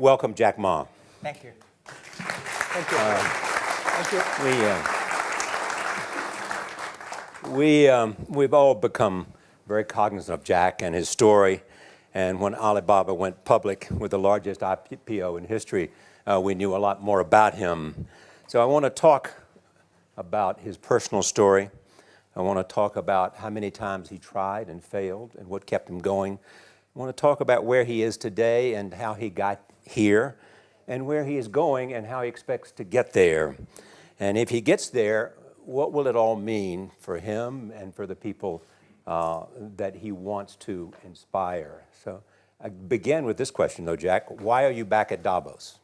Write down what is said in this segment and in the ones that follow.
welcome Jack Ma. Thank you. Thank you. Thank you. We've all become very cognizant of Jack and his story. And when Alibaba went public with the largest IPO in history, we knew a lot more about him. So I want to talk about his personal story. I want to talk about how many times he tried and failed and what kept him going. I want to talk about where he is today and how he got here, and where he is going and how he expects to get there. And if he gets there, what will it all mean for him and for the people that he wants to inspire? So I begin with this question, though, Jack. Why are you back at Davos?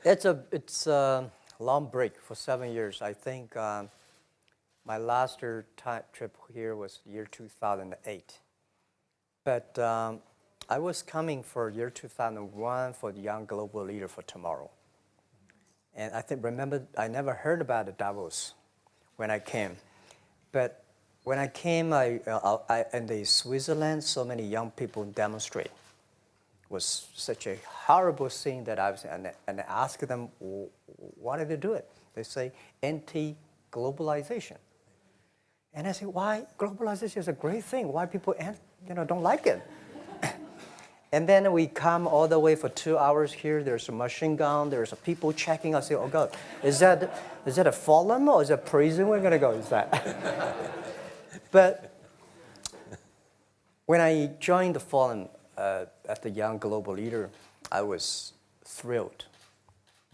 It's a long break for 7 years. I think my last trip here was year 2008. But I was coming for year 2001 for the Young Global Leader for Tomorrow. And remember, I never heard about the Davos when I came. But when I came, in the Switzerland, so many young people demonstrate. It was such a horrible thing that and I asked them, why did they do it? They say, anti-globalization. And I say, why? Globalization is a great thing. Why people don't like it? And then we come all the way for 2 hours here. There's a machine gun. There's a people checking. I say, oh God, is that a forum or is it a prison we're gonna go? Is that? But when I joined the forum as the Young Global Leader, I was thrilled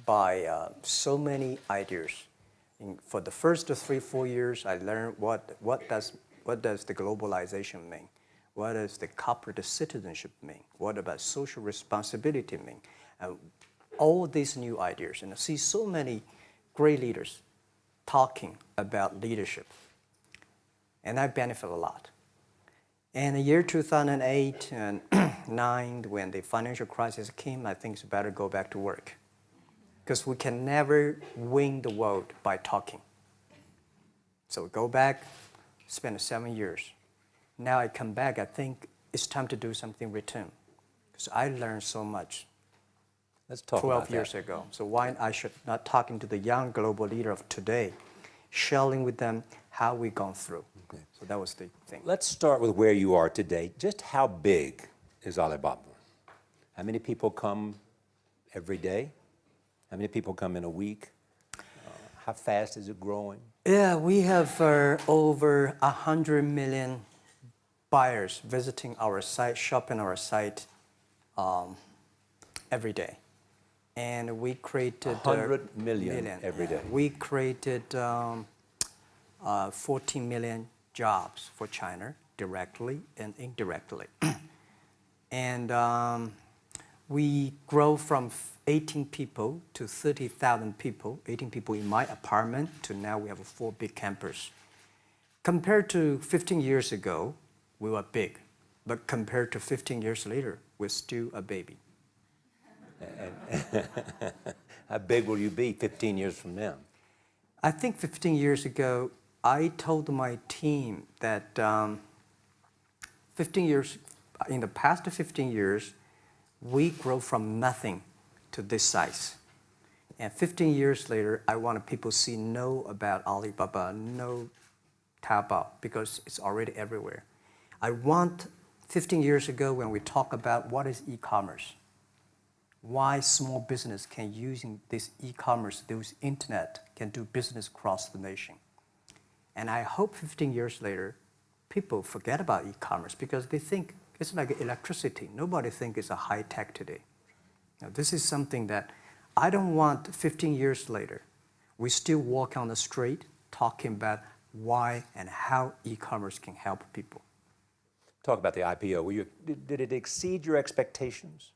by so many ideas. For the first 3-4 years, I learned what does the globalization mean? What does the corporate citizenship mean? What about social responsibility mean? All these new ideas, and I see so many great leaders talking about leadership, and I benefit a lot. And the year 2008 and 2009, when the financial crisis came, I think it's better go back to work, because we can never win the world by talking. So go back, spend 7 years. Now I come back, I think it's time to do something return, because I learned so much. Let's talk 12 years ago. So why I should not talking to the young global leader of today, sharing with them how we've gone through. Okay. So that was the thing. Let's start with where you are today. Just how big is Alibaba? How many people come every day? How many people come in a week? How fast is it growing? Yeah, we have over 100 million buyers visiting our site, shopping our site every day. And we created 100 million every day. We created 14 million jobs for China, directly and indirectly. And we grow from 18 people to 30,000 people, 18 people in my apartment, to now we have a 4 big campus. Compared to 15 years ago, we were big, but compared to 15 years later, we're still a baby. How big will you be 15 years from now? I think 15 years ago, I told my team that in the past 15 years, we grow from nothing to this size. And 15 years later, I want people to know about Alibaba, know Taobao, because it's already everywhere. I want 15 years ago when we talk about what is e-commerce, why small business can using this e-commerce, this internet, can do business across the nation. And I hope 15 years later, people forget about e-commerce because they think it's like electricity. Nobody thinks it's a high tech today. Now, this is something that I don't want 15 years later, we still walk on the street talking about why and how e-commerce can help people. Talk about the IPO. Did it exceed your expectations?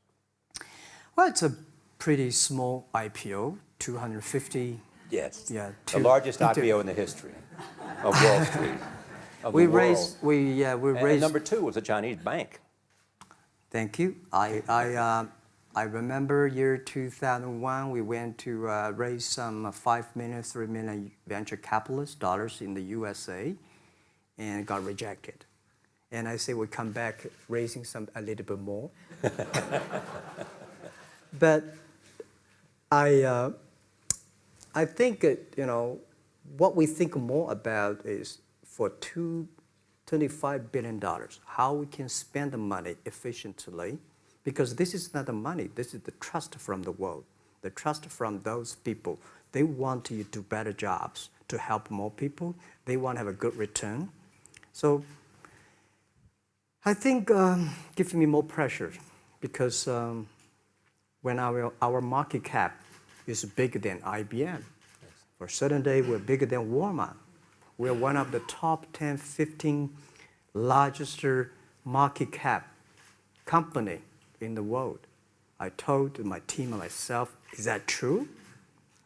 Well, it's a pretty small IPO, 250. Yes. Yeah. The largest IPO in the history of Wall Street. We raised. And number 2 was a Chinese bank. Thank you. I remember year 2001. We went to raise some 5 million, 3 million venture capitalist dollars in the USA, and got rejected. And I say we come back raising a little bit more. But I think, what we think more about is for $25 billion, how we can spend the money efficiently, because this is not the money, this is the trust from the world, the trust from those people. They want you to do better jobs to help more people. They want to have a good return. So I think gives me more pressure because when our market cap is bigger than IBM, for a certain day we're bigger than Walmart. We're one of the top 10, 15 largest market cap company in the world. I told my team and myself, is that true?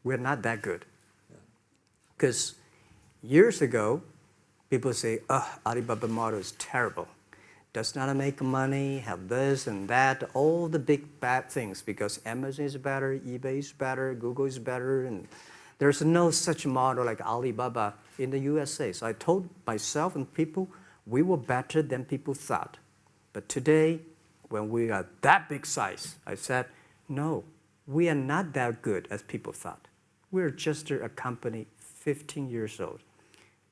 We're not that good. Because years ago, people say, Alibaba model is terrible. Does not make money, have this and that, all the big bad things, because Amazon is better, eBay is better, Google is better, and there's no such model like Alibaba in the USA. So I told myself and people, we were better than people thought. But today, when we are that big size, I said, no, we are not that good as people thought. We're just a company 15 years old.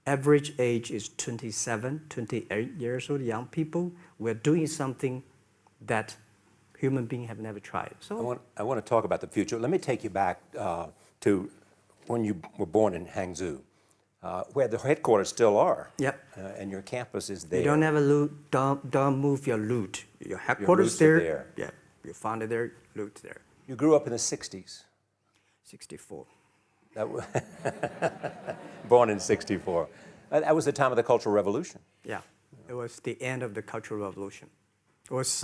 Average age is 27, 28 years old, young people. We're doing something that human beings have never tried. So I want to talk about the future. Let me take you back to when you were born in Hangzhou, where the headquarters still are. Yep. And your campus is there. You don't have a loot, don't move your loot. Your headquarters roots are there. Yeah, you found it there, loot there. You grew up in the 60s. 64. Born in 64. That was the time of the Cultural Revolution. Yeah, it was the end of the Cultural Revolution. It was,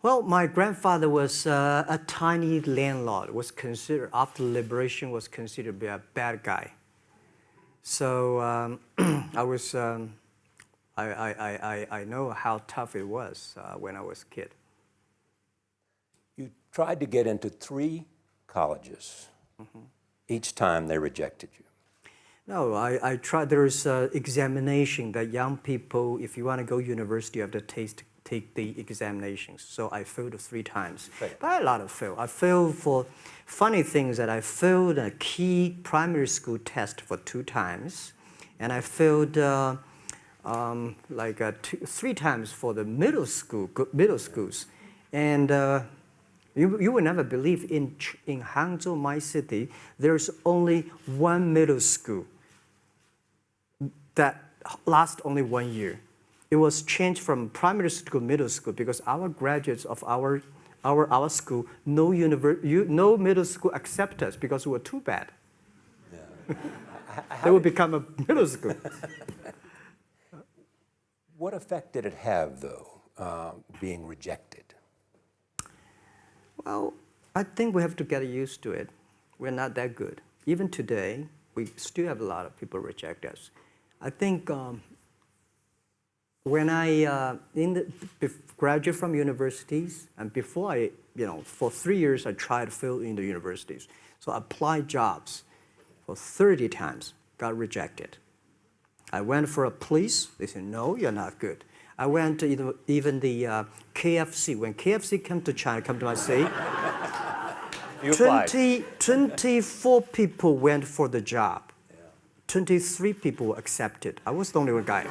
well, my grandfather was a tiny landlord, was considered, after liberation, was considered to be a bad guy. So I know how tough it was when I was a kid. You tried to get into 3 colleges. Each time they rejected you. No, I tried. There is an examination that young people, if you want to go university, you have to take the examinations. So I failed 3 times. Right. But a lot of fail. I failed for funny things that I failed a key primary school test for 2 times. And I failed 3 times for the middle schools. And you will never believe in Hangzhou, my city, there's only 1 middle school that lasts only 1 year. It was changed from primary school to middle school because our graduates of our school, no middle school accept us because we were too bad. Yeah. They would become a middle school. What effect did it have, though, being rejected? Well, I think we have to get used to it. We're not that good. Even today, we still have a lot of people reject us. I think when I graduated from universities, and before I, for 3 years, I tried to fill in the universities. So I applied jobs for 30 times, got rejected. I went for a police, they said, no, you're not good. I went to even the KFC. When KFC came to China, come to my city, 24 people went for the job. 23 people were accepted. I was the only one guy.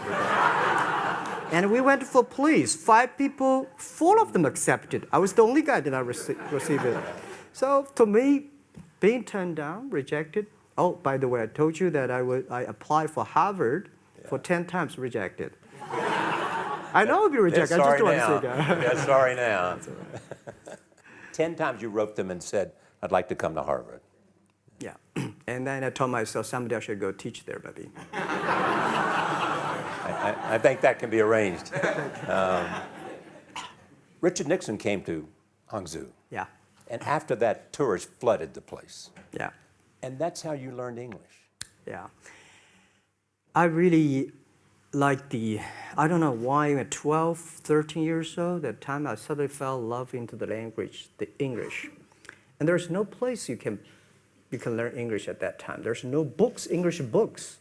And we went for police. 5 people, 4 of them accepted. I was the only guy that I received it. So to me, being turned down, rejected. Oh, by the way, I told you that I applied for Harvard for 10 times, rejected. I know I'll be rejected. I just don't want to say that. They're sorry now. 10 times you wrote them and said, I'd like to come to Harvard. Yeah. And then I told myself, someday I should go teach there, maybe. I think that can be arranged. Richard Nixon came to Hangzhou. Yeah. And after that, tourists flooded the place. Yeah. And that's how you learned English. Yeah. I really like I don't know why, at 12, 13 years old, that time I suddenly fell in love into the language, the English. And there's no place you can learn English at that time. There's no books, English books.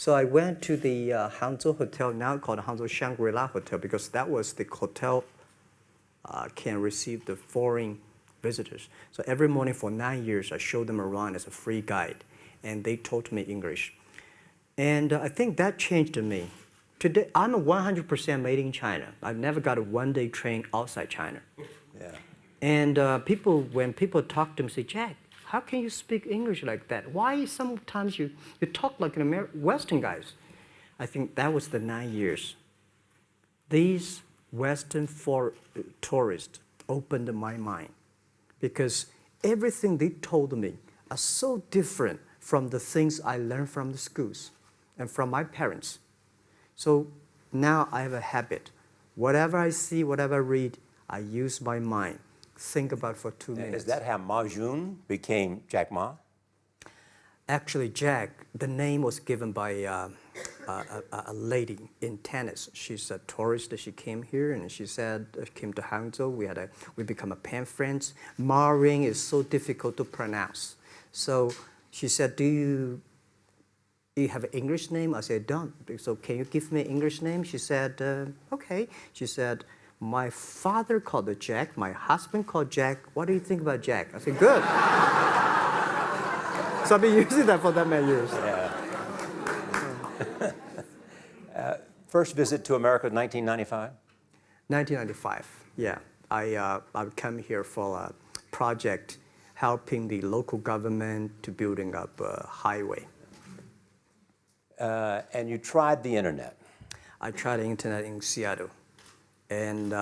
So I went to the Hangzhou Hotel, now called Hangzhou Shangri-La Hotel, because that was the hotel can receive the foreign visitors. So every morning for 9 years, I showed them around as a free guide, and they taught me English. And I think that changed me. Today, I'm a 100% made in China. I've never got a one-day train outside China. Yeah. And when people talk to me, say, Jack, how can you speak English like that? Why sometimes you talk like an Western guys? I think that was the 9 years. These Western tourists opened my mind because everything they told me are so different from the things I learned from the schools and from my parents. So now I have a habit. Whatever I see, whatever I read, I use my mind. Think about for 2 minutes. Is that how Ma Jun became Jack Ma? Actually, Jack, the name was given by a lady in tennis. She's a tourist. She came here and she said, came to Hangzhou. We become a pen friends. Ma Ring is so difficult to pronounce. So she said, do you have an English name? I said, don't. So can you give me an English name? She said, okay. She said, my father called it Jack. My husband called Jack. What do you think about Jack? I said, good. So I've been using that for that many years. Yeah. First visit to America, 1995? 1995, yeah. I come here for a project helping the local government to building up a highway. And you tried the internet. I tried the internet in Seattle. And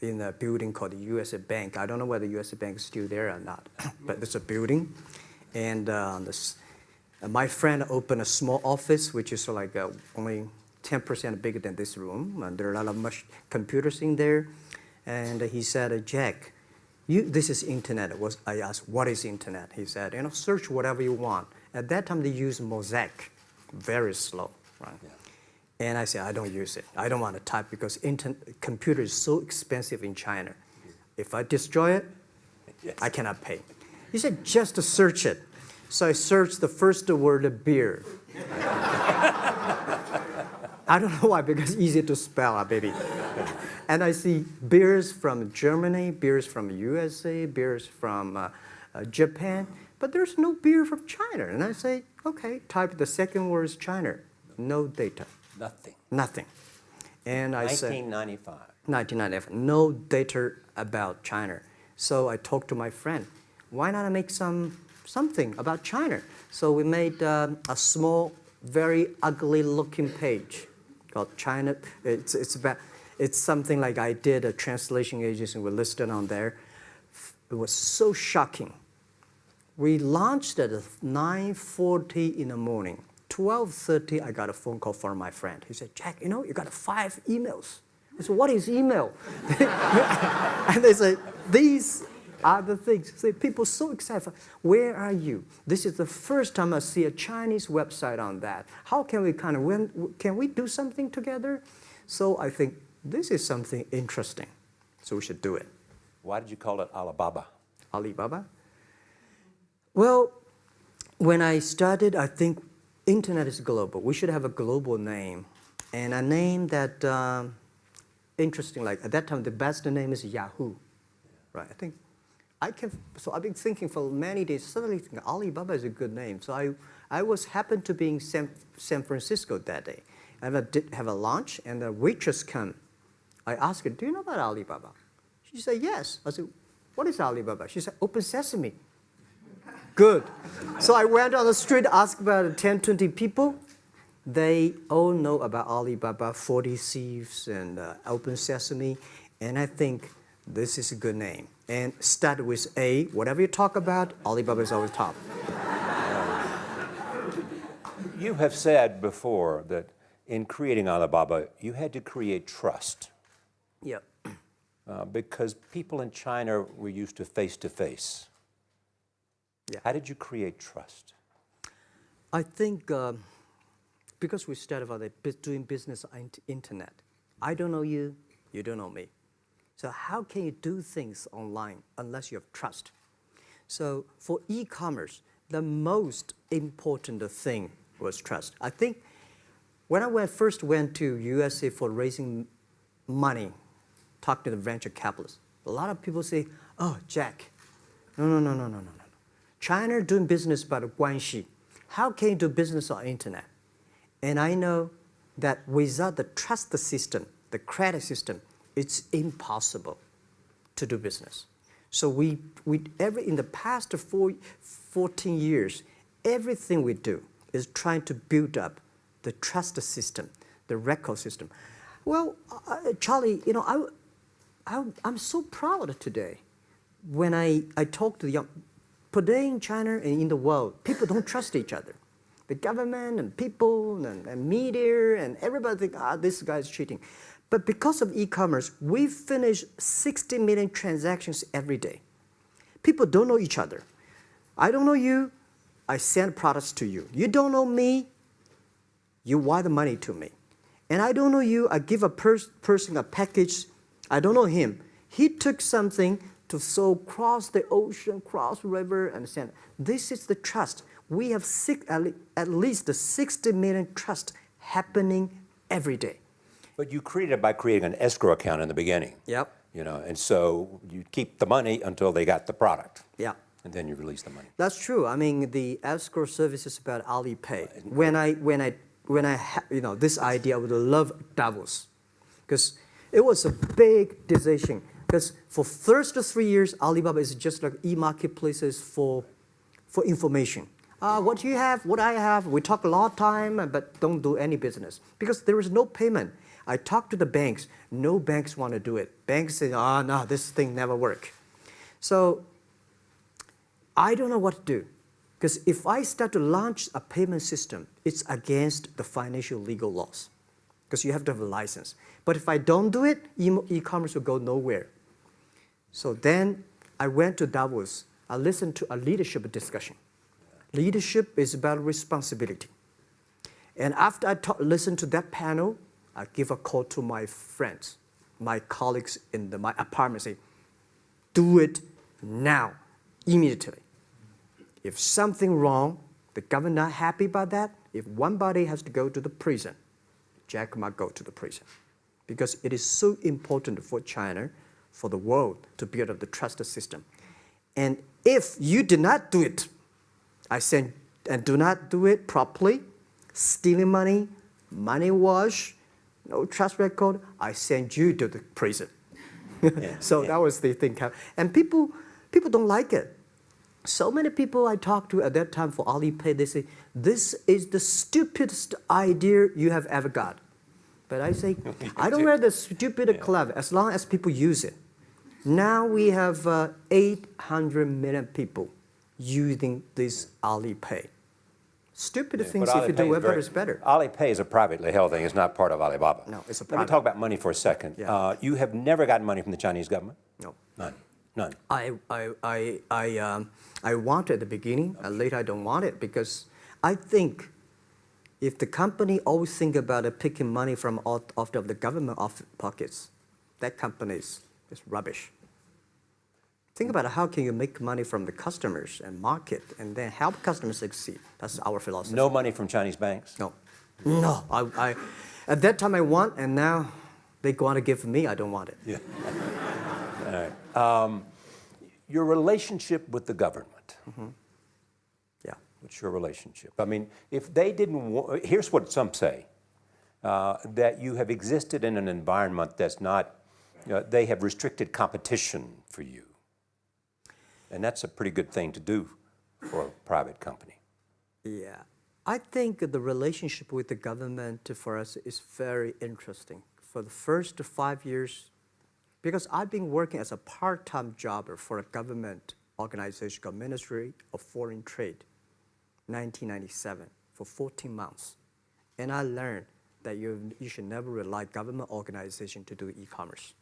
in a building called the USA Bank. I don't know whether the USA Bank is still there or not, but it's a building. And my friend opened a small office, which is like only 10% bigger than this room. And there are a lot of computers in there. And he said, Jack, this is internet. I asked, what is internet? He said, search whatever you want. At that time, they used Mosaic, very slow, right? Yeah. And I said, I don't use it. I don't want to type because computer is so expensive in China. If I destroy it, yes, I cannot pay. He said, just to search it. So I searched the first word, beer. I don't know why, because it's easy to spell, baby. And I see beers from Germany, beers from USA, beers from Japan, but there's no beer from China. And I say, okay, type the second word is China. No data. Nothing. Nothing. And I said, 1995. 1995, no data about China. So I talked to my friend, why not make something about China? So we made a small, very ugly looking page called China. It's something like I did a translation agency, we listed on there. It was so shocking. We launched at 9:40 in the morning. 12:30, I got a phone call from my friend. He said, Jack, you got 5 emails. I said, what is email? And they say, these are the things. So people so excited. Where are you? This is the first time I see a Chinese website on that. How can we can we do something together? So I think this is something interesting. So we should do it. Why did you call it Alibaba? Alibaba? Well, when I started, I think internet is global. We should have a global name. And a name that, interesting, like at that time, the best name is Yahoo. Right? So I've been thinking for many days, suddenly think Alibaba is a good name. So I happened to be in San Francisco that day. I did have a lunch, and the waitress came. I asked her, do you know about Alibaba? She said, yes. I said, what is Alibaba? She said, Open Sesame. Good. So I went on the street, asked about 10, 20 people. They all know about Alibaba, 40 Thieves, and Open Sesame. And I think this is a good name. And start with A. Whatever you talk about, Alibaba is always top. You have said before that in creating Alibaba, you had to create trust. Yep. Because people in China were used to face-to-face. Yeah. How did you create trust? I think because we started about doing business on internet. I don't know you, you don't know me. So how can you do things online unless you have trust? So for e-commerce, the most important thing was trust. I think when I first went to USA for raising money, talk to the venture capitalists, a lot of people say, oh, Jack, no. China doing business by the guanxi. How can you do business on internet? And I know that without the trust system, the credit system, it's impossible to do business. So in the past 14 years, everything we do is trying to build up the trust system, the record system. Well, Charlie, I'm so proud today when I talk to the young. Today in China and in the world, people don't trust each other. The government and people and media and everybody think, this guy's cheating. But because of e-commerce, we finish 60 million transactions every day. People don't know each other. I don't know you, I send products to you. You don't know me, you wire the money to me. And I don't know you, I give a person a package, I don't know him. He took something to so cross the ocean, cross the river, and send. This is the trust. We have at least 60 million trust happening every day. But you created it by creating an escrow account in the beginning. Yep. And so you keep the money until they got the product. Yeah. And then you release the money. That's true. I mean, the escrow service is about Alipay. When I had, this idea, I would love Davos, because it was a big decision. Because for first 3 years, Alibaba is just like e-marketplaces for information. What do you have? What I have? We talk a lot of time, but don't do any business because there is no payment. I talk to the banks. No banks want to do it. Banks say, no, this thing never work. So I don't know what to do. Because if I start to launch a payment system, it's against the financial legal laws. Because you have to have a license. But if I don't do it, e-commerce will go nowhere. So then I went to Davos. I listened to a leadership discussion. Leadership is about responsibility. And after I listened to that panel, I give a call to my friends, my colleagues in my apartment, say, do it now, immediately. If something wrong, the government not happy about that, if one body has to go to the prison, Jack might go to the prison. Because it is so important for China, for the world, to build up the trust system. And if you did not do it, I said, and do not do it properly, stealing money, money wash, no trust record, I send you to the prison. So that was the thing. And people don't like it. So many people I talked to at that time for Alipay, they say, this is the stupidest idea you have ever got. But I say, I don't wear the stupid clever as long as people use it. Now we have 800 million people using this Alipay. Stupid things, if you do it, is better. Alipay is a privately held thing. It's not part of Alibaba. No, it's a private. Let me private. talk about money for a second. Yeah. You have never gotten money from the Chinese government? No. None. I want it at the beginning, and later I don't want it because I think if the company always think about picking money from out of the government pockets, that company is rubbish. Think about how can you make money from the customers and market and then help customers succeed. That's our philosophy. No money from Chinese banks? No. No. I at that time I want, and now they want to give me, I don't want it. Yeah. All right. Your relationship with the government. Mm-hmm. Yeah. What's your relationship? I mean, if they didn't, here's what some say, that you have existed in an environment that's not, they have restricted competition for you. And that's a pretty good thing to do for a private company. Yeah. I think the relationship with the government for us is very interesting. For the first 5 years, because I've been working as a part-time jobber for a government organization called Ministry of Foreign Trade, 1997, for 14 months. And I learned that you should never rely on government organization to do e-commerce.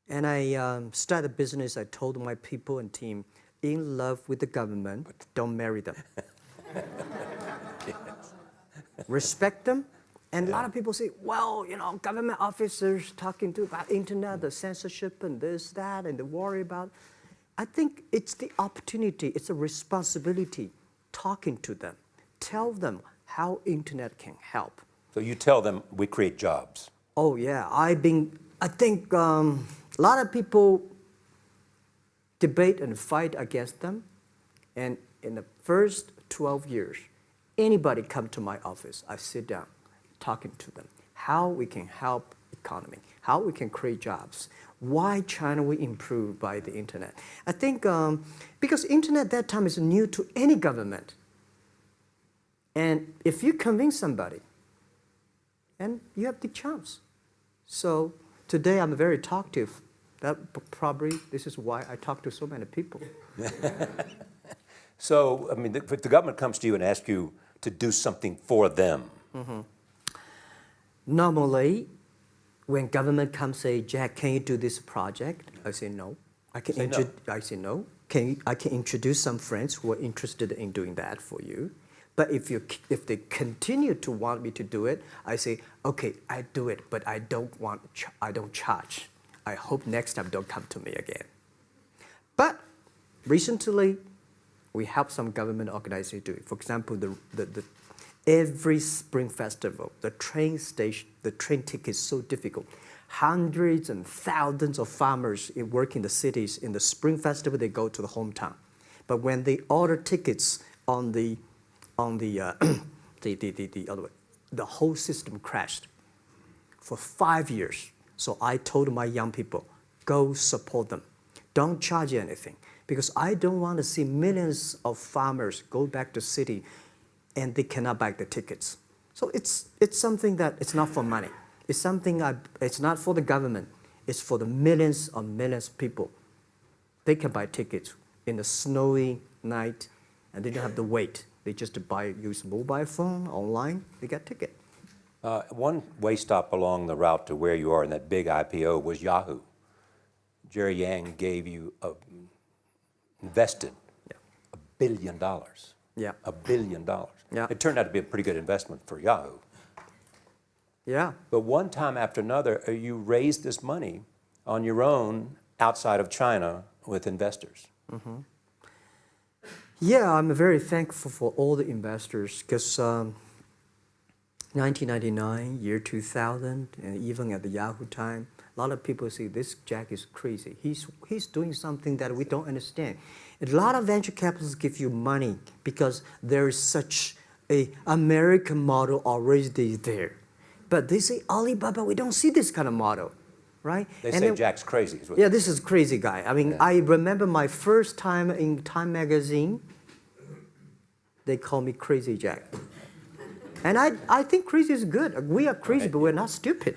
And I started a business. I told my people and team, in love with the government, but don't marry them. Respect them. And a lot of people say, well, government officers talking about internet, the censorship and this, that, and they worry about. I think it's the opportunity, it's a responsibility talking to them, tell them how internet can help. So you tell them we create jobs. Oh yeah, I think a lot of people debate and fight against them. And in the first 12 years, anybody come to my office, I sit down talking to them, how we can help economy, how we can create jobs, why China will improve by the internet. I think because internet that time is new to any government. And if you convince somebody, and you have the chance. So today I'm very talkative. That probably this is why I talk to so many people. So, I mean, if the government comes to you and asks you to do something for them, Normally, when government comes say, Jack, can you do this project? I say no. I say no. I can introduce some friends who are interested in doing that for you. But if they continue to want me to do it, I say, okay, I do it, but I don't charge. I hope next time don't come to me again. But recently, we help some government organization do it. For example, every Spring Festival, the train ticket is so difficult. Hundreds and thousands of farmers work in the cities. In the Spring Festival, they go to the hometown. But when they order tickets on the other way, the whole system crashed for 5 years. So I told my young people, go support them. Don't charge anything. Because I don't want to see millions of farmers go back to city and they cannot buy the tickets. So it's something that it's not for money. It's something it's not for the government. It's for the millions of people. They can buy tickets in the snowy night and they don't have to wait. They just use mobile phone, online, they get ticket. one way stop along the route to where you are in that big IPO was Yahoo. Jerry Yang gave you invested $1 billion. Yeah. $1 billion. Yeah. It turned out to be a pretty good investment for Yahoo. Yeah. But one time after another, you raised this money on your own outside of China with investors. Mm-hmm. Yeah, I'm very thankful for all the investors because 1999, year 2000, and even at the Yahoo time, a lot of people say this Jack is crazy. He's doing something that we don't understand. A lot of venture capitalists give you money because there is such a American model already there. But they say, Alibaba, we don't see this kind of model, right? They say Jack's crazy. Is what yeah, this is crazy guy. I mean, yeah. I remember my first time in Time magazine, they call me Crazy Jack. And I think crazy is good. We are crazy, right. But we're not stupid.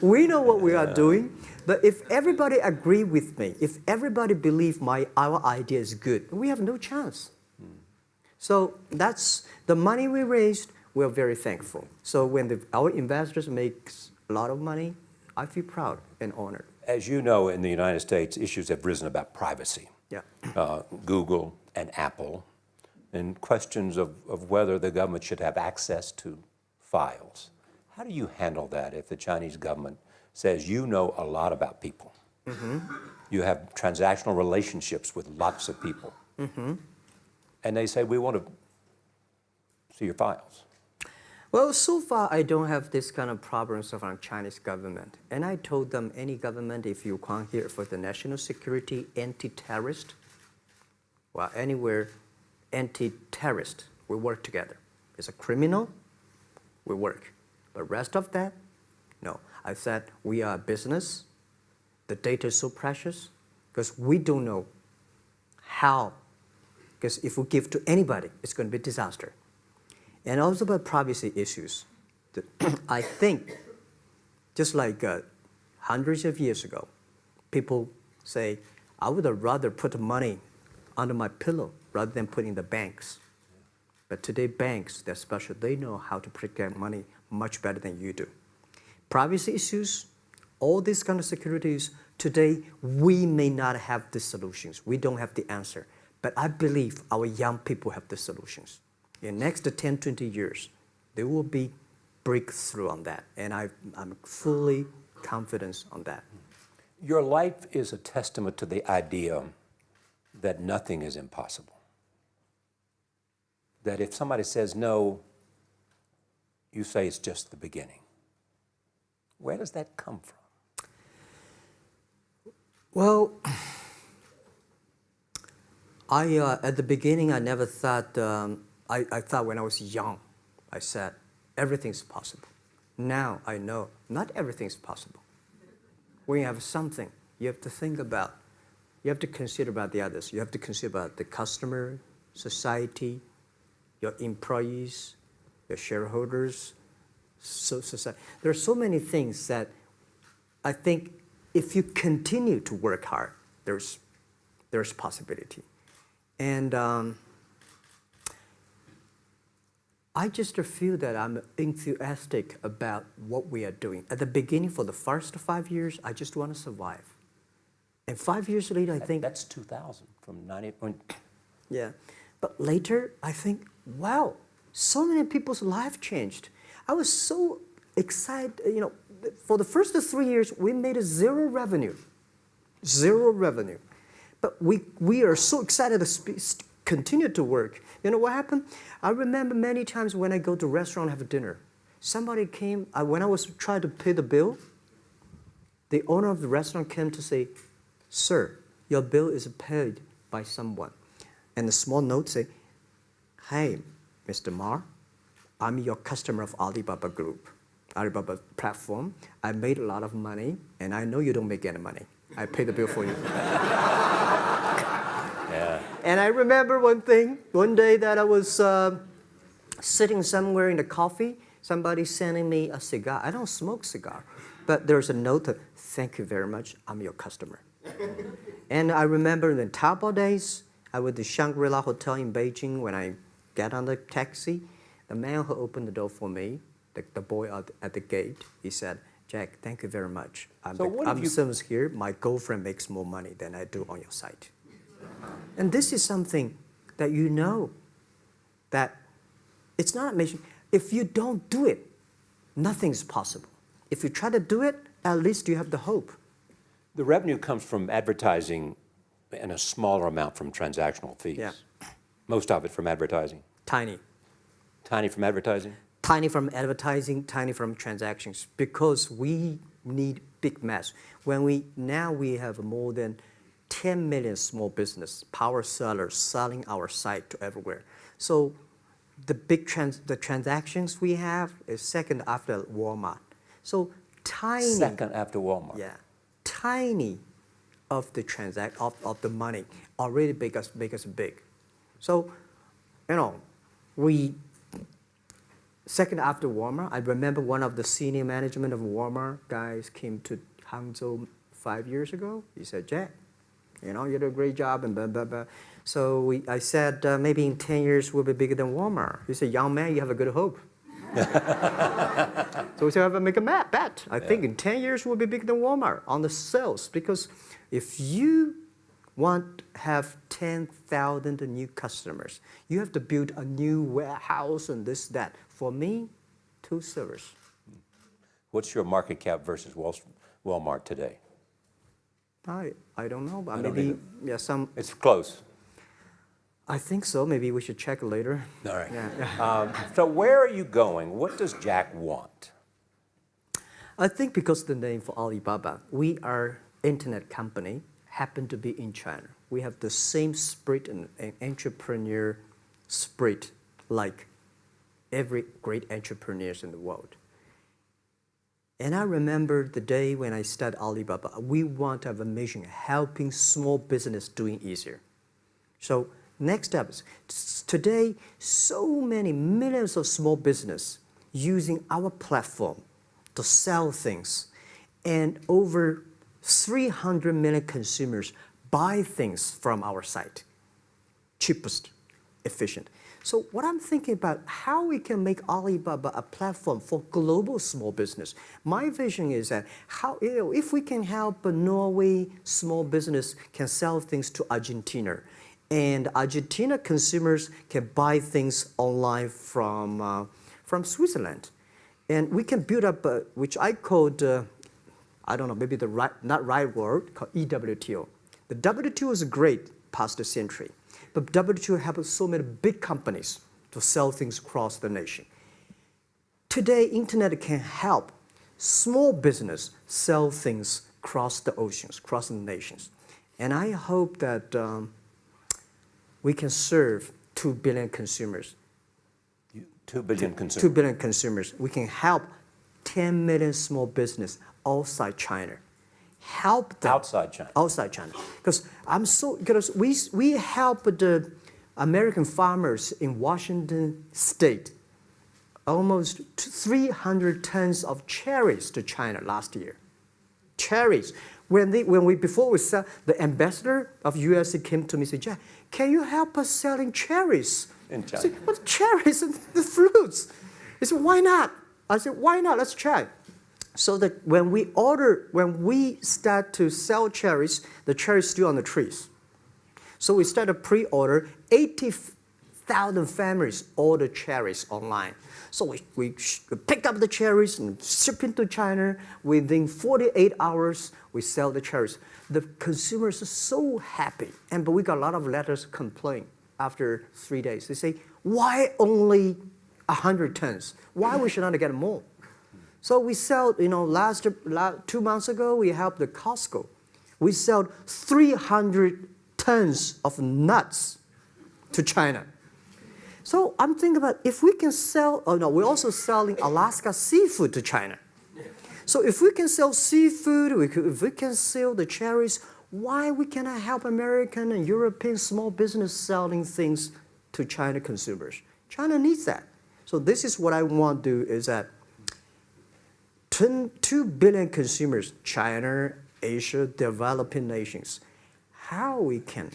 We know what we are doing. But if everybody agree with me, if everybody believe our idea is good, we have no chance. So that's the money we raised. We're very thankful. So when our investors make a lot of money, I feel proud and honored. As you know, in the United States, issues have risen about privacy. Yeah. Google and Apple, and questions of whether the government should have access to files. How do you handle that if the Chinese government says you know a lot about people? Mm-hmm. You have transactional relationships with lots of people. Mm-hmm. And they say, we want to see your files. Well, so far, I don't have this kind of problems from Chinese government. And I told them, any government, if you come here for the national security, anti-terrorist, well, anywhere, anti-terrorist, we work together. It's a criminal, we work. But rest of that, no. I said, we are a business. The data is so precious because we don't know how. Because if we give to anybody, it's going to be a disaster. And also about privacy issues. I think, just like hundreds of years ago, people say, I would rather put money under my pillow rather than put in the banks. But today, banks, they're special. They know how to protect money much better than you do. Privacy issues, all these kind of securities, today, we may not have the solutions. We don't have the answer. But I believe our young people have the solutions. In the next 10, 20 years, there will be breakthrough on that. And I'm fully confident on that. Your life is a testament to the idea that nothing is impossible. That if somebody says no, you say it's just the beginning. Where does that come from? Well, at the beginning, I never thought, I thought when I was young, I said, everything's possible. Now I know not everything's possible. When you have something, you have to think about, you have to consider about the others. You have to consider about the customer, society, your employees, your shareholders, society. There are so many things that I think if you continue to work hard, there's possibility. And I just feel that I'm enthusiastic about what we are doing. At the beginning, for the first 5 years, I just want to survive. And 5 years later, I think... That's 2000, from 90... Yeah. But later, I think, wow, so many people's life changed. I was so excited, you know, for the first 3 years, we made zero revenue. Zero revenue. But we are so excited to continue to work. You know what happened? I remember many times when I go to a restaurant and have dinner, somebody came, when I was trying to pay the bill, the owner of the restaurant came to say, "Sir, your bill is paid by someone." And the small note say, "Hey, Mr. Ma, I'm your customer of Alibaba Group, Alibaba platform. I made a lot of money, and I know you don't make any money. I pay the bill for you." Yeah. And I remember one day that I was sitting somewhere in the coffee, somebody sending me a cigar. I don't smoke cigar, but there's a note, "Thank you very much, I'm your customer." And I remember in the Taobao days, I was at the Shangri-La Hotel in Beijing. When I get on the taxi, the man who opened the door for me, the boy at the gate, he said, "Jack, thank you very much. I'm service here. My girlfriend makes more money than I do on your site." And this is something that you know that it's not amazing. If you don't do it, nothing's possible. If you try to do it, at least you have the hope. The revenue comes from advertising and a smaller amount from transactional fees. Yeah. Most of it from advertising. Tiny. Tiny from advertising? Tiny from advertising, tiny from transactions, because we need big mass. Now we have more than 10 million small business power sellers selling our site to everywhere. So the the transactions we have is second after Walmart. So tiny. Second after Walmart. Yeah, tiny of the of the money already make us big. So, you know, second after Walmart. I remember one of the senior management of Walmart guys came to Hangzhou 5 years ago. He said, "Jack, you know, you did a great job," and blah, blah, blah. So I said, "Maybe in 10 years we'll be bigger than Walmart." He said, "Young man, you have a good hope." So we said, "Make a bet. I think in 10 years we'll be bigger than Walmart on the sales." Because if you want to have 10,000 new customers, you have to build a new warehouse and this, that. For me, 2 servers. What's your market cap versus Walmart today? I don't know, but I don't maybe either. It's close. I think so. Maybe we should check later. All right. Yeah. So where are you going? What does Jack want? I think because the name for Alibaba, we are internet company, happen to be in China. We have the same spirit and entrepreneur spirit like every great entrepreneurs in the world. And I remember the day when I started Alibaba, we want to have a mission helping small business doing easier. So next step is today, so many millions of small business using our platform to sell things, and over 300 million consumers buy things from our site. Cheapest, efficient. So what I'm thinking about, how we can make Alibaba a platform for global small business. My vision is that if we can help a Norway small business can sell things to Argentina, and Argentina consumers can buy things online from Switzerland, and we can build up which I called, I don't know, maybe not right word, called EWTO. The WTO is great, past century. But WTO helps so many big companies to sell things across the nation. Today, internet can help small business sell things across the oceans, across the nations. And I hope that we can serve 2 billion consumers. 2 billion consumers. 2 billion consumers. We can help 10 million small business outside China. Help them. Outside China. Outside China. Because we help the American farmers in Washington State almost 300 tons of cherries to China last year. Cherries. Before we sell, the ambassador of USA came to me and said, Jack, can you help us selling cherries? In China. I said, what cherries and the fruits? He said, why not? I said, why not? Let's try. So that when we start to sell cherries, the cherries still on the trees. So we start a pre-order, 80,000 families order cherries online. So we pick up the cherries and ship into China. Within 48 hours, we sell the cherries. The consumers are so happy. But we got a lot of letters complaint after 3 days. They say, why only 100 tons? Why we should not get more? So we sell, 2 months ago, we helped the Costco. We sold 300 tons of nuts to China. So I'm thinking about if we can sell, we're also selling Alaska seafood to China. So if we can sell seafood, if we can sell the cherries, why we cannot help American and European small business selling things to China consumers? China needs that. So this is what I want to do is that 2 billion consumers, China, Asia, developing nations, how we can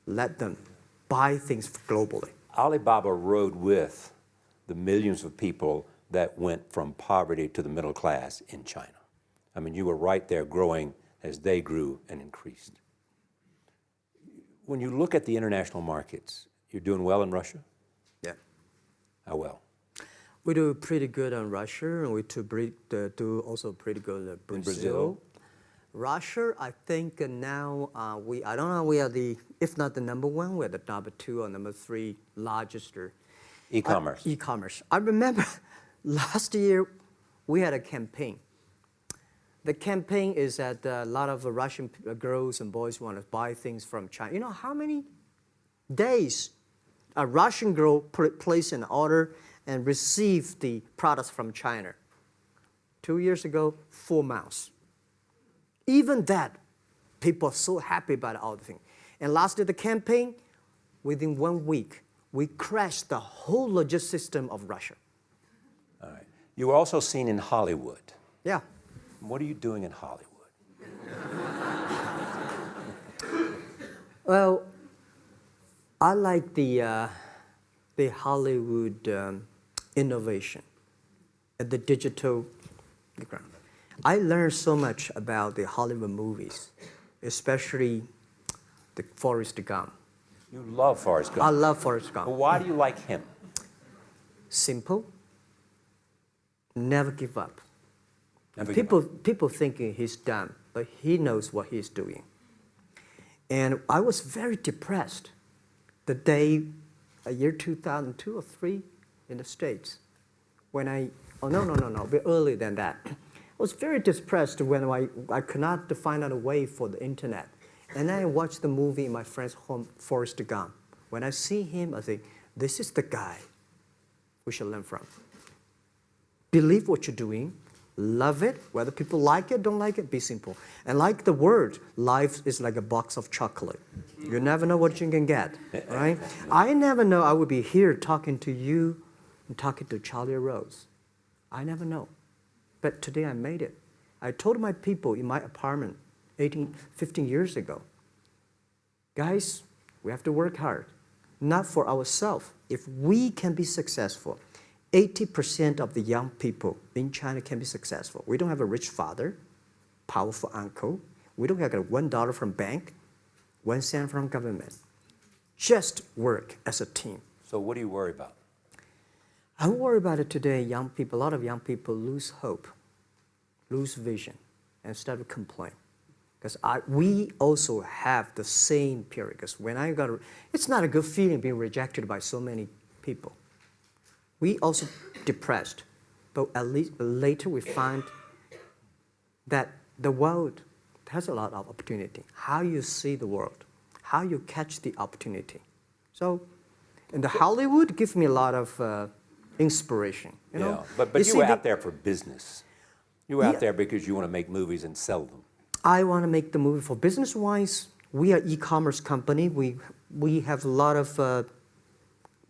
let them buy things globally. Alibaba rode with the millions of people that went from poverty to the middle class in China. I mean, you were right there growing as they grew and increased. When you look at the international markets, you're doing well in Russia? Yeah. How well? We do pretty good in Russia, and we do also pretty good in Brazil. In Brazil? Russia, I think now I don't know, we are if not the number 1, we're the number 2 or number 3 largest. E-commerce. E-commerce. I remember last year we had a campaign. The campaign is that a lot of Russian girls and boys want to buy things from China. You know how many days a Russian girl placed an order and received the products from China? 2 years ago, 4 months. Even that, people are so happy about all the thing. And last year, the campaign, within 1 week, we crashed the whole logistics system of Russia. All right. You were also seen in Hollywood. Yeah. What are you doing in Hollywood? Well, I like the Hollywood innovation at the digital background. I learned so much about the Hollywood movies, especially the Forrest Gump. You love Forrest Gump. I love Forrest Gump. Well, why do you like him? Simple. Never give up. Never give up. People thinking he's dumb, but he knows what he's doing. And I was very depressed the day, year 2002 or 3 in the States, when a bit earlier than that. I was very depressed when I could not find out a way for the internet. And then I watched the movie in my friend's home, Forrest Gump. When I see him, I think, this is the guy we should learn from. Believe what you're doing, love it, whether people like it, don't like it, be simple. And like the word, life is like a box of chocolate. You never know what you can get, right? I never know I would be here talking to you and talking to Charlie Rose. I never know. But today I made it. I told my people in my apartment 15 years ago, guys, we have to work hard, not for ourselves. If we can be successful, 80% of the young people in China can be successful. We don't have a rich father, powerful uncle. We don't have $1 from bank, 1 cent from government. Just work as a team. So what do you worry about? I worry about it today. Young people, a lot of young people lose hope, lose vision, and start to complain. Because we also have the same period. Because when it's not a good feeling being rejected by so many people. We also depressed, but at least later we find that the world has a lot of opportunity. How you see the world, how you catch the opportunity. So, in the Hollywood gives me a lot of inspiration. You know? But you were out there for business. You were out there because you want to make movies and sell them. I want to make the movie for business-wise. We are e-commerce company. We have a lot of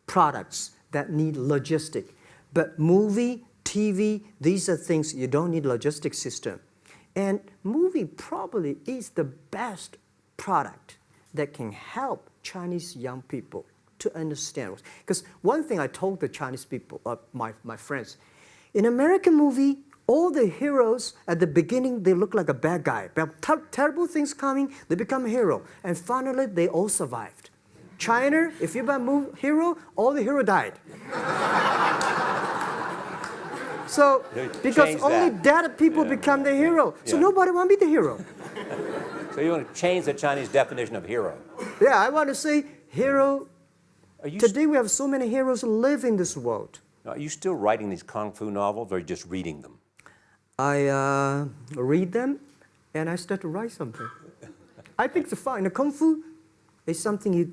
products that need logistic. But movie, TV, these are things you don't need logistic system. And movie probably is the best product that can help Chinese young people to understand. Because one thing I told the Chinese people, my friends, in American movie, all the heroes at the beginning, they look like a bad guy. Terrible things coming, they become a hero. And finally, they all survived. China, if you're a hero, all the hero died. So, because only dead people become the hero. So nobody want to be the hero. So you want to change the Chinese definition of hero? Yeah, I want to say hero. Today we have so many heroes live in this world. Are you still writing these kung fu novels or are you just reading them? I read them and I start to write something. I think it's fun. The kung fu is something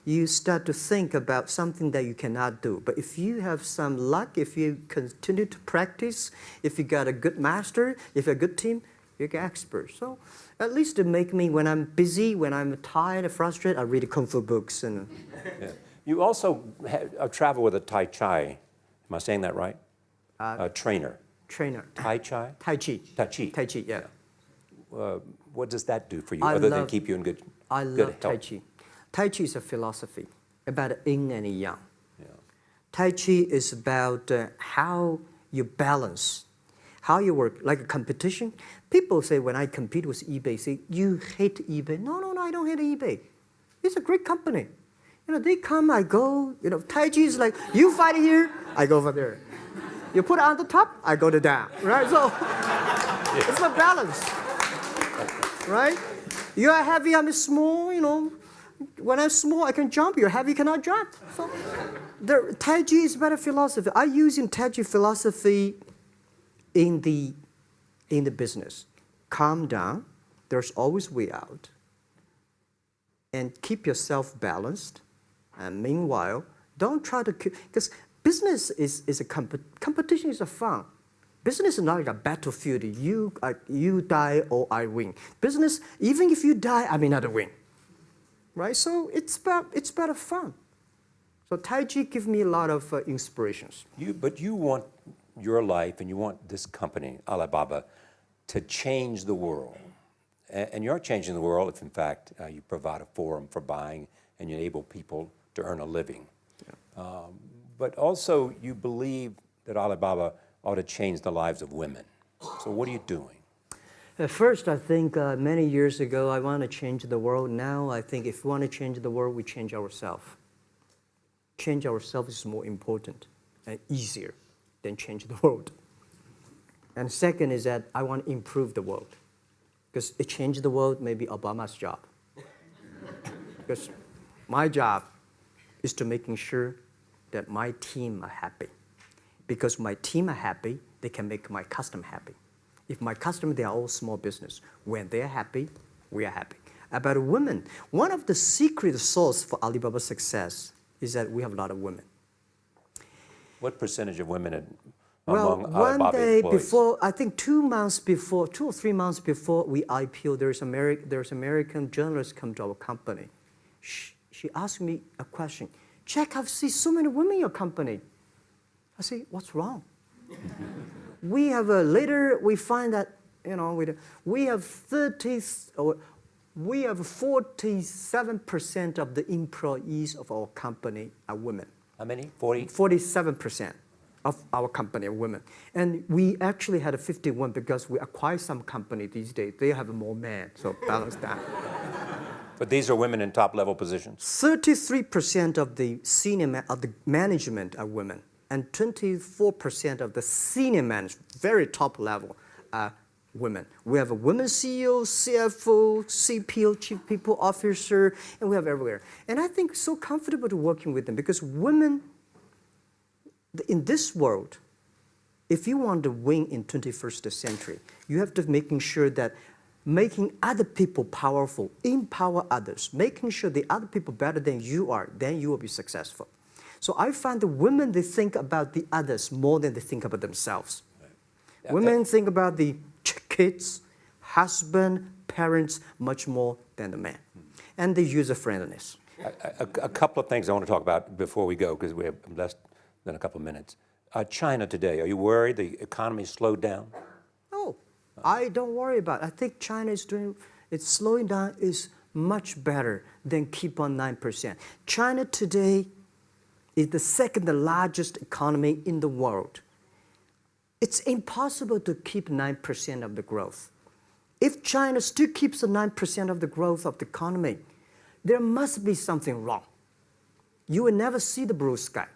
you start to think about something that you cannot do. But if you have some luck, if you continue to practice, if you got a good master, if you're a good team, you're an expert. So at least to make me, when I'm busy, when I'm tired or frustrated, I read kung fu books. And You also travel with a Tai Chi. Am I saying that right? Trainer. Tai Chi? Tai Chi. Tai Chi. Tai Chi, yeah. What does that do for you other than keep you in good health? I love Tai Chi. Tai Chi is a philosophy about yin and yang. Yeah. Tai Chi is about how you balance, how you work, like a competition. People say when I compete with eBay, say, you hate eBay. No, I don't hate eBay. It's a great company. You know, they come, I go. You know, Tai Chi is like, you fight here, I go over there. You put it on the top, I go to down, right? So it's a balance, right? You are heavy, I'm small, you know. When I'm small, I can jump. You're heavy, cannot jump. So the Tai Chi is better philosophy. I use in Tai Chi philosophy in the business. Calm down. There's always way out. And keep yourself balanced. And meanwhile, don't try to keep, because business is a competition is a fun. Business is not like a battlefield. You die or I win. Business, even if you die, I may not win. Right? So it's better fun. So Tai Chi gives me a lot of inspirations. But you want your life and you want this company, Alibaba, to change the world. And you're changing the world if, in fact, you provide a forum for buying and you enable people to earn a living. Yeah. But also, you believe that Alibaba ought to change the lives of women. So what are you doing? At first, I think many years ago, I want to change the world. Now, I think if we want to change the world, we change ourselves. Change ourselves is more important and easier than change the world. And second is that I want to improve the world. Because it changed the world may be Obama's job. Because my job is to making sure that my team are happy. Because my team are happy, they can make my customer happy. If my customer, they are all small business. When they're happy, we are happy. About women, one of the secret source for Alibaba's success is that we have a lot of women. What percentage of women one among Alibaba day employees? before, I think 2 or 3 months before we IPO, there's American journalist come to our company. She asked me a question. Jack, I've seen so many women in your company. I say, what's wrong? We have we find that, you know, we have 47% of the employees of our company are women. How many? 40? 47% of our company are women. And we actually had a 51 because we acquired some company these days. They have more men, so balance that. But these are women in top-level positions? 33% of the of the management are women. And 24% of the senior management, very top level, are women. We have a women CEO, CFO, CPO, Chief People Officer, and we have everywhere. And I think so comfortable to working with them because women, in this world, if you want to win in 21st century, you have to making sure that making other people powerful, empower others, making sure the other people better than you are, then you will be successful. So I find the women, they think about the others more than they think about themselves. Right. Women think about the kids, husband, parents much more than the man. And the user-friendliness. A couple of things I want to talk about before we go, because we have less than a couple of minutes. China today, are you worried the economy slowed down? No, I don't worry about it. I think China is doing, it's slowing down is much better than keep on 9%. China today is the second largest economy in the world. It's impossible to keep 9% of the growth. If China still keeps the 9% of the growth of the economy, there must be something wrong. You will never see the blue sky.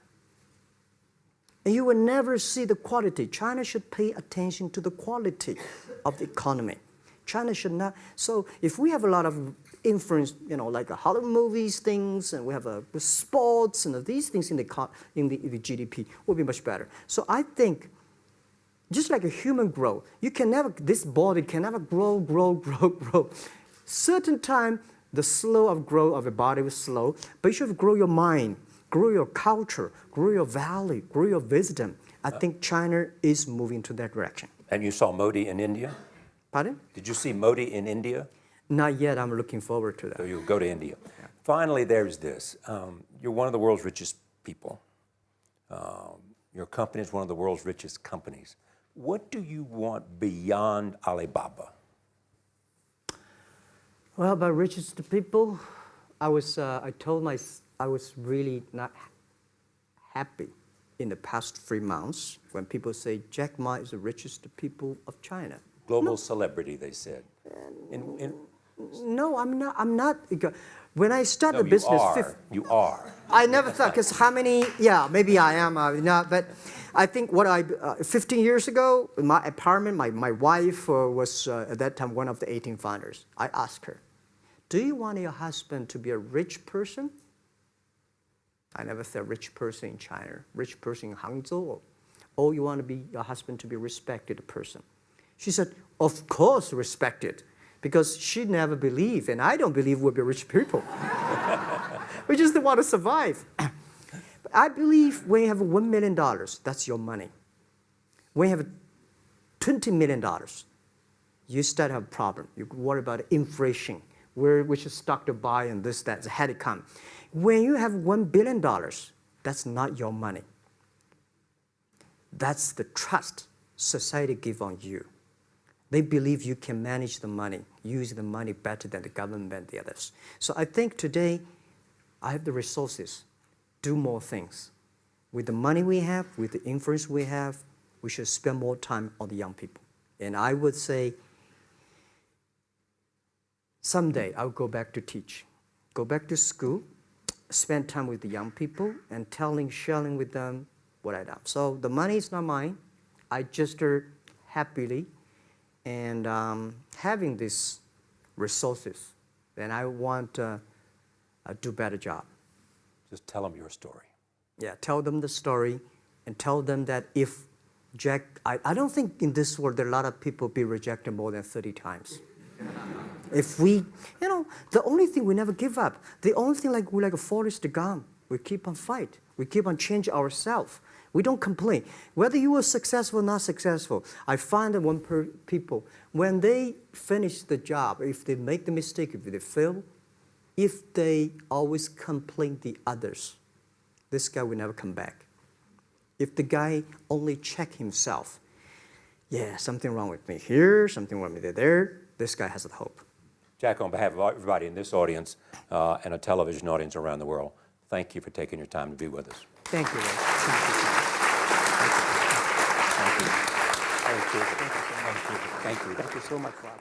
And you will never see the quality. China should pay attention to the quality of the economy. China should not. So if we have a lot of influence, like Hollywood movies, things, and we have sports and these things in the GDP, will be much better. So I think, just like a human growth, this body can never grow. Certain time, the slow of growth of a body is slow, but you should grow your mind, grow your culture, grow your value, grow your wisdom. I think China is moving to that direction. And you saw Modi in India? Pardon? Did you see Modi in India? Not yet. I'm looking forward to that. So you'll go to India. Yeah. Finally, there's this. You're one of the world's richest people. Your company is one of the world's richest companies. What do you want beyond Alibaba? Well, about richest people, I was really not happy in the past 3 months when people say Jack Ma is the richest people of China. Global celebrity, they said. No, I'm not. When I started the business, you are. I never thought, because how many? Yeah, maybe I am. Not, but I think 15 years ago, in my apartment, my wife was at that time one of the 18 founders. I asked her, "Do you want your husband to be a rich person?" I never said rich person in China, rich person in Hangzhou, or you want your husband to be a respected person. She said, "Of course, respected." Because she never believed, and I don't believe we'll be rich people. We just want to survive. But I believe when you have $1 million, that's your money. When you have $20 million, you start to have a problem. You worry about inflation, which stock to buy and this, that, had to come. When you have $1 billion, that's not your money. That's the trust society gives on you. They believe you can manage the money, use the money better than the government and the others. So I think today, I have the resources, do more things. With the money we have, with the influence we have, we should spend more time on the young people. And I would say, someday I'll go back to teach, go back to school, spend time with the young people, and sharing with them what I've done. So the money is not mine. I just happily and having these resources, then I want to do a better job. Just tell them your story. Yeah, tell them the story and tell them that if Jack, I don't think in this world there are a lot of people be rejected more than 30 times. If we, the only thing we never give up, the only thing we're like a Forrest Gump, we keep on fight. We keep on change ourselves. We don't complain. Whether you were successful or not successful, I find that people, when they finish the job, if they make the mistake, if they fail, if they always complain the others, this guy will never come back. If the guy only check himself, yeah, something wrong with me here, something wrong with me there, this guy has a hope. Jack, on behalf of everybody in this audience and a television audience around the world, thank you for taking your time to be with us. Thank you. Thank you. Thank you. Thank you. Thank you. Thank you so much, Rob.